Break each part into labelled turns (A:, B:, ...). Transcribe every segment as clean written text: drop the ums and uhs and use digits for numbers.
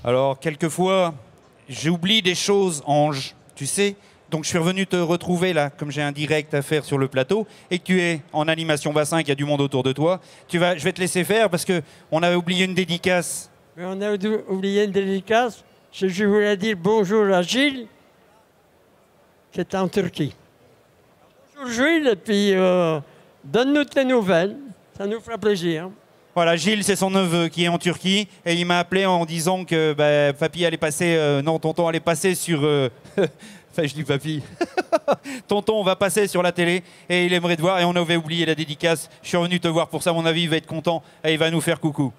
A: Alors, quelquefois, j'oublie des choses, Ange, tu sais. Donc, je suis revenu te retrouver là, comme j'ai un direct à faire sur le plateau, et que tu es en animation bassin, qu'il y a du monde autour de toi. Je vais te laisser faire parce qu'on avait oublié une dédicace.
B: Mais on a oublié une dédicace. Je voulais dire bonjour à Gilles, qui est en Turquie. Bonjour Gilles, et puis donne-nous tes nouvelles. Ça nous fera plaisir.
A: Voilà, Gilles, c'est son neveu qui est en Turquie, et il m'a appelé en disant que papy allait passer, non, tonton allait passer sur... Enfin, je dis papy. Tonton va passer sur la télé et il aimerait te voir. Et on avait oublié la dédicace. Je suis revenu te voir pour ça. À mon avis, il va être content et il va nous faire coucou.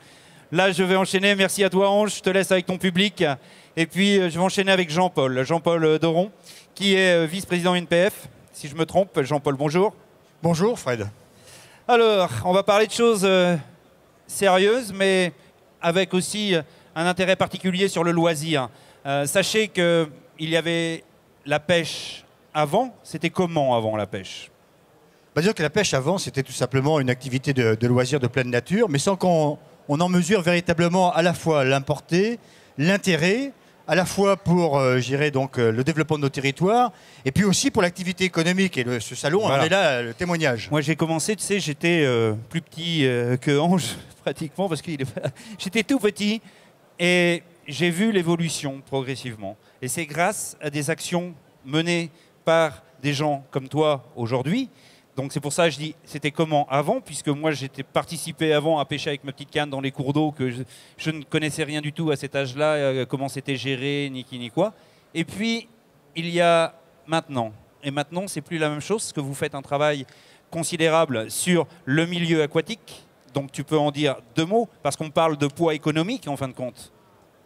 A: Là, je vais enchaîner. Merci à toi, Ange. Je te laisse avec ton public. Et puis, je vais enchaîner avec Jean-Paul. Jean-Paul Doron, qui est vice-président UNPF. Si je me trompe, Jean-Paul, bonjour.
C: Bonjour, Fred.
A: Alors, on va parler de choses sérieuses, mais avec aussi un intérêt particulier sur le loisir. Sachez qu'il y avait la pêche avant. C'était comment avant la pêche?
C: Dire que la pêche avant, c'était tout simplement une activité de loisir de pleine nature, mais sans qu'on en mesure véritablement à la fois l'importer, l'intérêt, à la fois pour, le développement de nos territoires, et puis aussi pour l'activité économique. Et ce salon,
A: voilà.
C: On est là, le témoignage.
A: Moi, j'ai commencé, tu sais, j'étais plus petit que Ange, pratiquement, parce que j'étais tout petit, et j'ai vu l'évolution progressivement. Et c'est grâce à des actions menées par des gens comme toi aujourd'hui. Donc c'est pour ça que je dis, c'était comment avant, puisque moi j'étais participé avant à pêcher avec ma petite canne dans les cours d'eau, que je ne connaissais rien du tout à cet âge-là, comment c'était géré, ni qui ni quoi. Et puis, il y a maintenant. Et maintenant, c'est plus la même chose, parce que vous faites un travail considérable sur le milieu aquatique. Donc tu peux en dire deux mots, parce qu'on parle de poids économique en fin de compte.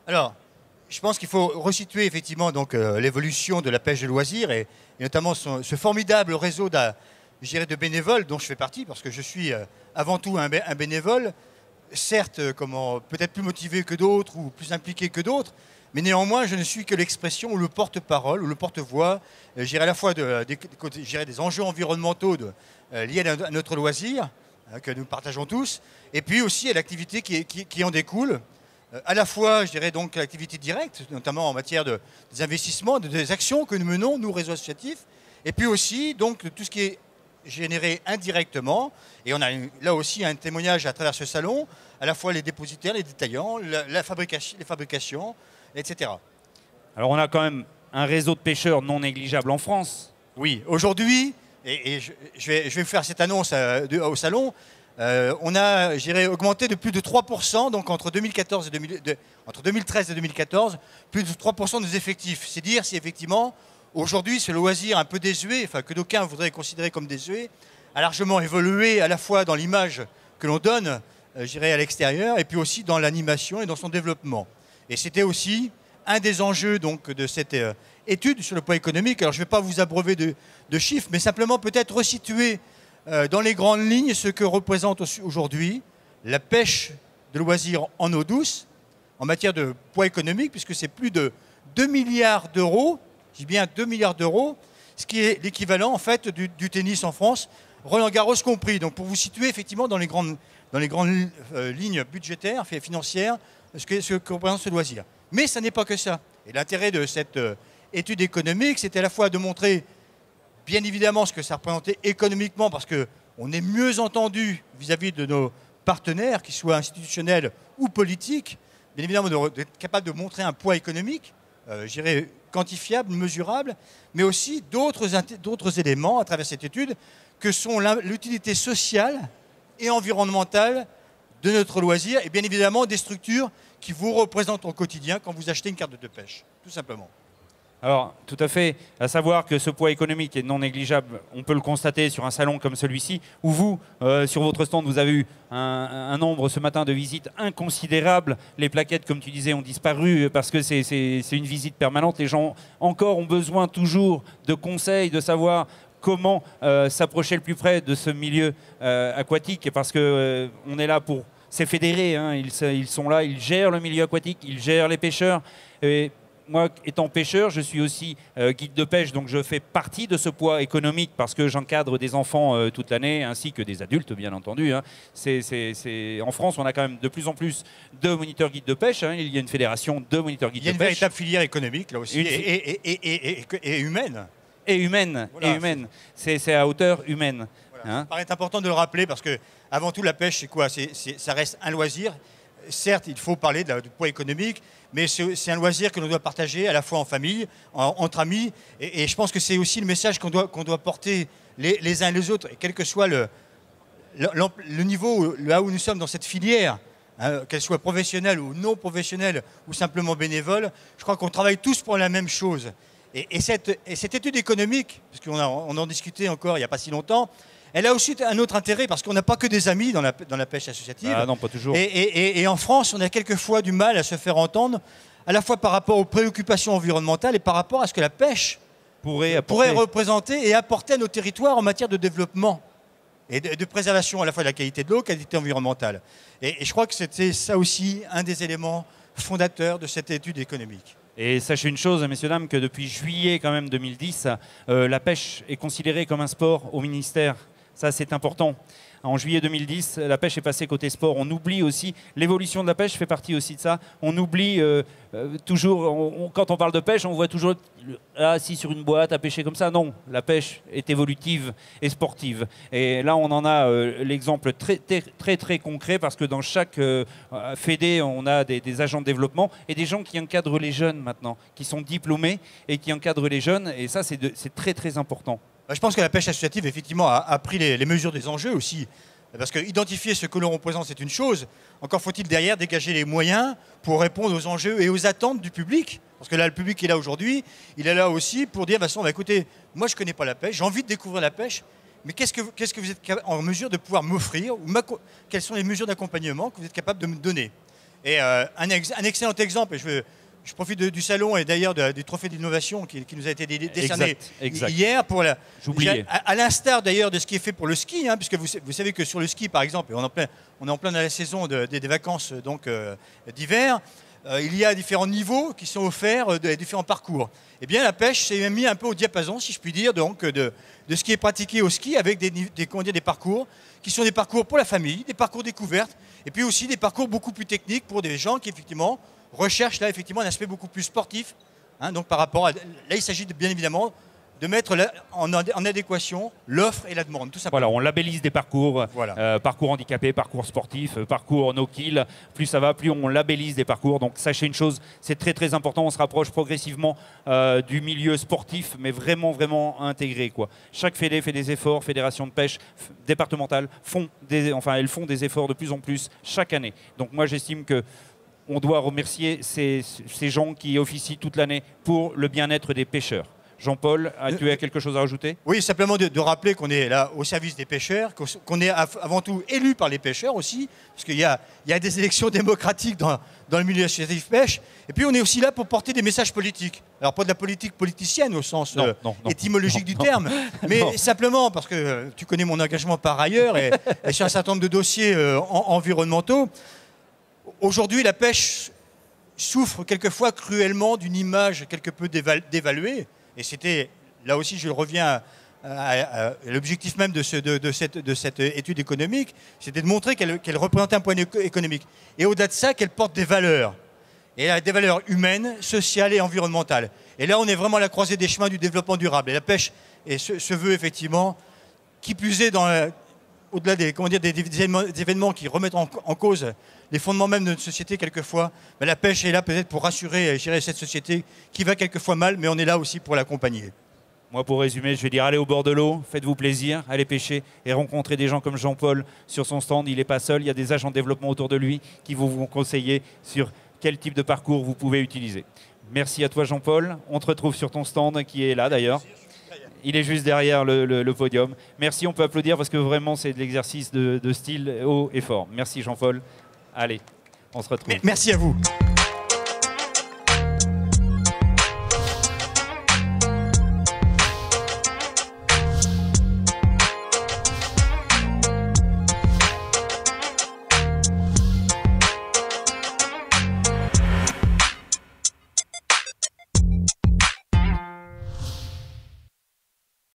C: Alors, je pense qu'il faut resituer effectivement l'évolution de la pêche de loisirs et notamment ce formidable réseau de bénévoles dont je fais partie, parce que je suis avant tout un bénévole, certes peut-être plus motivé que d'autres ou plus impliqué que d'autres, mais néanmoins je ne suis que l'expression ou le porte-parole ou le porte-voix, à la fois des enjeux environnementaux liés à notre loisir, que nous partageons tous, et puis aussi à l'activité qui en découle. À la fois, l'activité directe, notamment en matière des investissements, des actions que nous menons, nous, réseaux associatifs, et puis aussi tout ce qui est généré indirectement. Et on a là aussi un témoignage à travers ce salon, à la fois les dépositaires, les détaillants, les fabrications, etc.
A: Alors on a quand même un réseau de pêcheurs non négligeable en France.
C: Oui, aujourd'hui, et je vais faire cette annonce au salon, on a augmenté de plus de 3%, donc entre 2013 et 2014, plus de 3% des effectifs. C'est dire si effectivement, aujourd'hui, ce loisir un peu désuet, que d'aucuns voudraient considérer comme désuet, a largement évolué à la fois dans l'image que l'on donne, à l'extérieur, et puis aussi dans l'animation et dans son développement. Et c'était aussi un des enjeux de cette étude sur le poids économique. Alors je ne vais pas vous abreuver de chiffres, mais simplement peut-être resituer dans les grandes lignes ce que représente aujourd'hui la pêche de loisirs en eau douce en matière de poids économique, puisque c'est plus de 2 milliards d'euros, je dis bien 2 milliards d'euros, ce qui est l'équivalent en fait du tennis en France, Roland-Garros compris. Donc pour vous situer effectivement dans les grandes lignes budgétaires et financières, ce que représente ce loisir. Mais ça n'est pas que ça. Et l'intérêt de cette étude économique, c'était à la fois de montrer bien évidemment ce que ça représentait économiquement, parce qu'on est mieux entendu vis-à-vis de nos partenaires, qu'ils soient institutionnels ou politiques, bien évidemment d'être capable de montrer un poids économique, quantifiable, mesurable, mais aussi d'autres éléments à travers cette étude, que sont l'utilité sociale et environnementale de notre loisir, et bien évidemment des structures qui vous représentent au quotidien quand vous achetez une carte de pêche, tout simplement.
A: Alors, tout à fait, à savoir que ce poids économique est non négligeable, on peut le constater sur un salon comme celui-ci, où vous, sur votre stand, vous avez eu un nombre ce matin de visites inconsidérable. Les plaquettes, comme tu disais, ont disparu parce que c'est une visite permanente. Les gens encore ont besoin toujours de conseils, de savoir comment s'approcher le plus près de ce milieu aquatique, parce qu'on est là pour... C'est fédéré, hein, ils sont là, ils gèrent le milieu aquatique, ils gèrent les pêcheurs. Et moi, étant pêcheur, je suis aussi guide de pêche, donc je fais partie de ce poids économique parce que j'encadre des enfants toute l'année, ainsi que des adultes, bien entendu. Hein. En France, on a quand même de plus en plus de moniteurs guides de pêche. Hein. Il y a une fédération de moniteurs guides de pêche.
C: Il y a une véritable filière économique, là aussi, et humaine.
A: Et humaine,
C: voilà,
A: et humaine. C'est à hauteur humaine.
C: Voilà.
A: Hein.
C: Ça paraît important de le rappeler parce que, avant tout, la pêche, c'est quoi? Ça reste un loisir. Certes, il faut parler du poids économique, mais c'est un loisir que l'on doit partager à la fois en famille, entre amis. Et je pense que c'est aussi le message qu'on doit porter les uns et les autres, et quel que soit le niveau, là où nous sommes dans cette filière, hein, qu'elle soit professionnelle ou non professionnelle, ou simplement bénévole, je crois qu'on travaille tous pour la même chose. Et cette étude économique, parce qu'on en discutait encore il n'y a pas si longtemps, elle a aussi un autre intérêt, parce qu'on n'a pas que des amis dans la pêche associative.
A: Ah non, pas toujours.
C: Et en France, on a quelquefois du mal à se faire entendre, à la fois par rapport aux préoccupations environnementales et par rapport à ce que la pêche pourrait représenter et apporter à nos territoires en matière de développement et de préservation à la fois de la qualité de l'eau, qualité environnementale. Et je crois que c'était ça aussi un des éléments fondateurs de cette étude économique.
A: Et sachez une chose, messieurs, dames, que depuis juillet quand même 2010, la pêche est considérée comme un sport au ministère. Ça, c'est important. En juillet 2010, la pêche est passée côté sport. On oublie aussi, l'évolution de la pêche fait partie aussi de ça. On oublie toujours, quand on parle de pêche, on voit toujours assis sur une boîte à pêcher comme ça. Non, la pêche est évolutive et sportive. Et là, on en a l'exemple très concret parce que dans chaque fédé, on a des agents de développement et des gens qui encadrent les jeunes maintenant, qui sont diplômés et qui encadrent les jeunes. Et ça, c'est très important.
C: Je pense que la pêche associative, effectivement, a pris les mesures des enjeux aussi. Parce que identifier ce que l'on représente, c'est une chose. Encore faut-il derrière dégager les moyens pour répondre aux enjeux et aux attentes du public. Parce que là, le public est là aujourd'hui, il est là aussi pour dire, bah, écoutez, moi je ne connais pas la pêche, j'ai envie de découvrir la pêche, mais qu'est-ce que vous êtes en mesure de pouvoir m'offrir, ou quelles sont les mesures d'accompagnement que vous êtes capable de me donner. Et un excellent exemple, et je profite du salon et d'ailleurs du trophée d'innovation qui nous a été décerné hier pour à l'instar d'ailleurs de ce qui est fait pour le ski, hein, puisque vous savez que sur le ski par exemple, on est en plein dans la saison des vacances d'hiver, il y a différents niveaux qui sont offerts, différents parcours. Eh bien la pêche s'est mis un peu au diapason, si je puis dire, donc, de ce qui est pratiqué au ski avec des parcours qui sont des parcours pour la famille, des parcours découvertes, et puis aussi des parcours beaucoup plus techniques pour des gens qui effectivement recherche là effectivement un aspect beaucoup plus sportif. Hein, donc par rapport à là, il s'agit bien évidemment de mettre en adéquation l'offre et la demande, tout simplement.
A: Voilà, on labellise des parcours, voilà. Parcours handicapés, parcours sportifs, parcours no-kill. Plus ça va, plus on labellise des parcours. Donc sachez une chose, c'est très important. On se rapproche progressivement du milieu sportif, mais vraiment intégré, quoi. Chaque fédé fait des efforts, fédération de pêche départementale elles font des efforts de plus en plus chaque année. Donc moi j'estime que on doit remercier ces gens qui officient toute l'année pour le bien-être des pêcheurs. Jean-Paul, tu as quelque chose à rajouter?
C: Oui, simplement de rappeler qu'on est là au service des pêcheurs, qu'on est avant tout élu par les pêcheurs aussi, parce qu'il y a des élections démocratiques dans le milieu associatif pêche, et puis on est aussi là pour porter des messages politiques. Alors pas de la politique politicienne au sens étymologique du terme, mais simplement parce que tu connais mon engagement par ailleurs et sur un certain nombre de dossiers environnementaux. Aujourd'hui, la pêche souffre quelquefois cruellement d'une image quelque peu dévaluée. Et c'était, là aussi, je reviens à l'objectif même de cette étude économique, c'était de montrer qu'elle représentait un point économique. Et au-delà de ça, qu'elle porte des valeurs. Et des valeurs humaines, sociales et environnementales. Et là, on est vraiment à la croisée des chemins du développement durable. Et la pêche se veut effectivement, qui plus est au-delà des événements qui remettent en cause les fondements même de notre société quelquefois, la pêche est là peut-être pour rassurer et gérer cette société qui va quelquefois mal, mais on est là aussi pour l'accompagner.
A: Moi, pour résumer, je vais dire allez au bord de l'eau, faites-vous plaisir, allez pêcher et rencontrez des gens comme Jean-Paul sur son stand. Il n'est pas seul, il y a des agents de développement autour de lui qui vont vous conseiller sur quel type de parcours vous pouvez utiliser. Merci à toi, Jean-Paul. On te retrouve sur ton stand qui est là d'ailleurs. Il est juste derrière le podium. Merci, on peut applaudir parce que vraiment c'est de l'exercice de style haut et fort. Merci Jean-Paul. Allez, on se retrouve.
C: Merci à vous.